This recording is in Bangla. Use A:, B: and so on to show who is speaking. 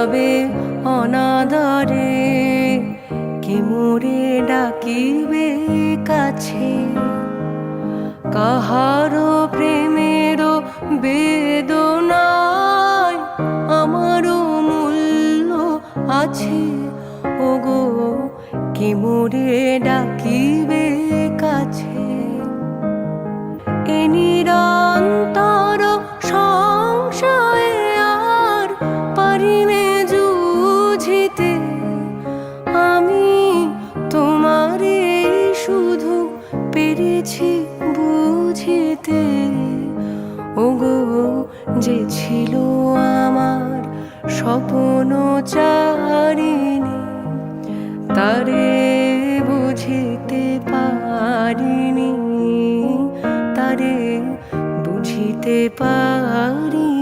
A: যাবে অনাদরে, কে মোরে ডাকিবে কাছে। কাহারো প্রেমেরও বেদনায় আমারও মূল্য আছে, ওগো কে মোরে ডাকিবে কাছে। এ নিরন্তর সংশয়ে আর পারিনে জুঝিতে, আমি তোমারে শুধু পেরেছি বুঝিতে। ওগো যে ছিল আমার স্বপ্ন চারিণী, তারে বুঝিতে পারিনি, তারে বুঝিতে পারি।